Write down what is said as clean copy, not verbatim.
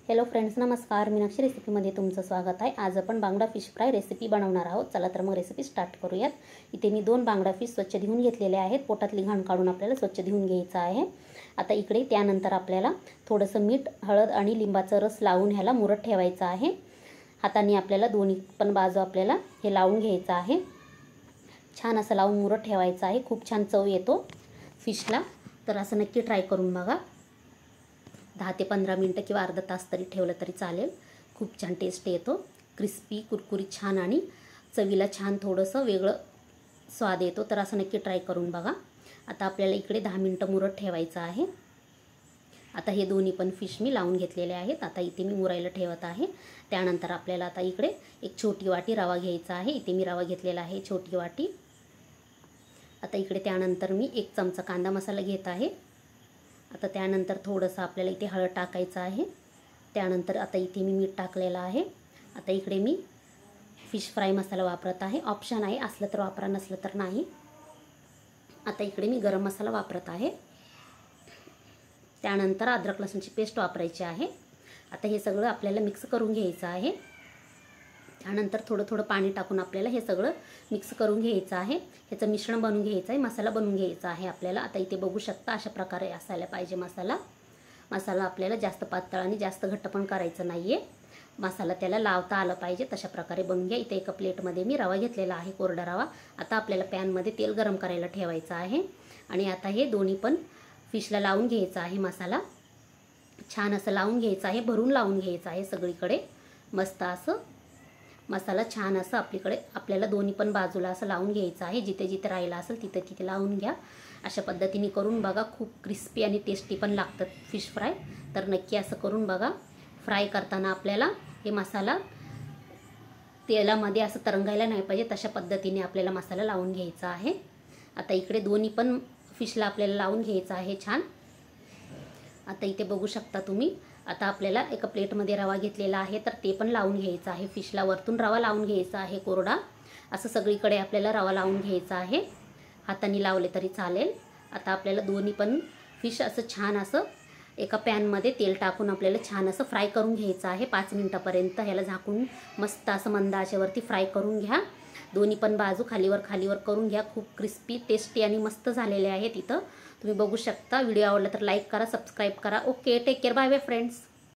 Hello friends, नमस्कार. मीनाक्षी रेसिपीमध्ये तुमचं स्वागत आहे. आज आपण बांगडा फिश फ्राय रेसिपी बनवणार आहोत. चला तर मग रेसिपी स्टार्ट करूयात. इथे मी 2 बांगडा फिश स्वच्छ धुवून घेतलेले आहेत. पोटातली घाण काढून आपल्याला स्वच्छ धुवून घ्यायचं आहे. आता इकडे त्यानंतर आपल्याला थोडंसं मीठ, हळद आणि लिंबाचा रस लावून ह्याला मुरत ठेवायचं आहे. हाताने आपल्याला दोन्ही पण बाजू आपल्याला हे लावून घ्यायचं आहे. छान असं लावून मुरत ठेवायचं आहे. खूप छान चव येतो फिशला. तर असं नक्की ट्राय करून बघा. 10 ते 15 मिनटं किंवा अर्धा तास तरी ठेवलं तरी चालेल. खूप छान टेस्ट येतो. क्रिस्पी, कुरकुरीत छान आणि चवीला छान थोडंसं वेगळं स्वाद येतो. तर असं नक्की ट्राय करून बघा. आता आपल्याला इकडे 10 मिनटं मुरत ठेवायचं आहे. आता हे दोन्ही पण फिश मी लावून घेतलेले आहेत. आता इथे मी मुरायला ठेवत आहे. त्यानंतर आपल्याला आता इकडे एक छोटी वाटी रवा घ्यायचा आहे. इथे मी रवा घेतलेला आहे, छोटी वाटी. आता इकडे त्यानंतर मी 1 चमचा कांदा मसाला घेत आहे. आता त्यानंतर थोडंसं आपल्याला इथे हळद टाकायचं आहे. त्यानंतर आता इथे मी मीठ टाकलेलं आहे. आता इकडे मी फिश फ्राय मसाला वापरत आहे. ऑप्शन आहे, असलं तर वापरा, नसलं तर नाही. आता इकडे मी गरम मसाला वापरत आहे. त्यानंतर अद्रक लसूणची पेस्ट वापरायची आहे. आता हे सगळं आपल्याला मिक्स करून घ्यायचं आहे. त्यानंतर थोडं थोडं पाणी टाकून आपल्याला हे सगळं मिक्स करून घ्यायचं आहे. ह्याचं मिश्रण बनवून घ्यायचं आहे, मसाला बनवून घ्यायचा आहे आपल्याला. आता इथे बघू शकता अशा प्रकारे असायला पाहिजे मसाला आपल्याला जास्त पातळ आणि जास्त घट्ट पण करायचं नाही आहे. मसाला त्याला लावता आलं पाहिजे, तशा प्रकारे बनवून घ्या. इथे एका प्लेटमध्ये मी रवा घेतलेला आहे, कोरडा रवा. आता आपल्याला पॅनमध्ये तेल गरम करायला ठेवायचं आहे. आणि आता हे दोन्ही पण फिशला लावून घ्यायचं आहे. मसाला छान असं लावून घ्यायचं आहे, भरून लावून घ्यायचं आहे सगळीकडे. मस्त असं मसाला छान असं आपल्याला दोन्ही पण बाजूला असं लावून घ्यायचं आहे. जिथे जिथे राहिला असेल तिथे तिथे लावून घ्या. अशा पद्धतीने करून बघा. खूप क्रिस्पी आणि टेस्टी पण लागतात फिश फ्राय. तर नक्की असं करून बघा. फ्राय करताना आपल्याला हे मसाला तेलामध्ये असं तरंगायला नाही पाहिजे, तशा पद्धतीने आपल्याला मसाला लावून घ्यायचा आहे. आता इकडे दोन्ही पण फिशला आपल्याला लावून घ्यायचं आहे छान. आता इथे बघू शकता तुम्ही. आता आपल्याला एका प्लेटमध्ये रवा घेतलेला आहे, तर ते पण लावून घ्यायचं आहे. फिशला वरतून रवा लावून घ्यायचा आहे कोरडा. असं सगळीकडे आपल्याला रवा लावून घ्यायचा आहे. हाताने लावले तरी चालेल. आता आपल्याला दोन्ही पण फिश असं छान असं एका पॅनमध्ये तेल टाकून आपल्याला छान असं फ्राय करून घ्यायचं आहे. 5 मिनटापर्यंत ह्याला झाकून मस्त असं मंद आचेवरती फ्राय करून घ्या. दोन्ही पण बाजू खालीवर करून घ्या. खूप क्रिस्पी, टेस्टी आणि मस्त झालेले आहेत. इथं तुम्ही बघू शकता. व्हिडिओ आवडला तर लाईक करा, सबस्क्राईब करा. Okay, take care, bye bye friends.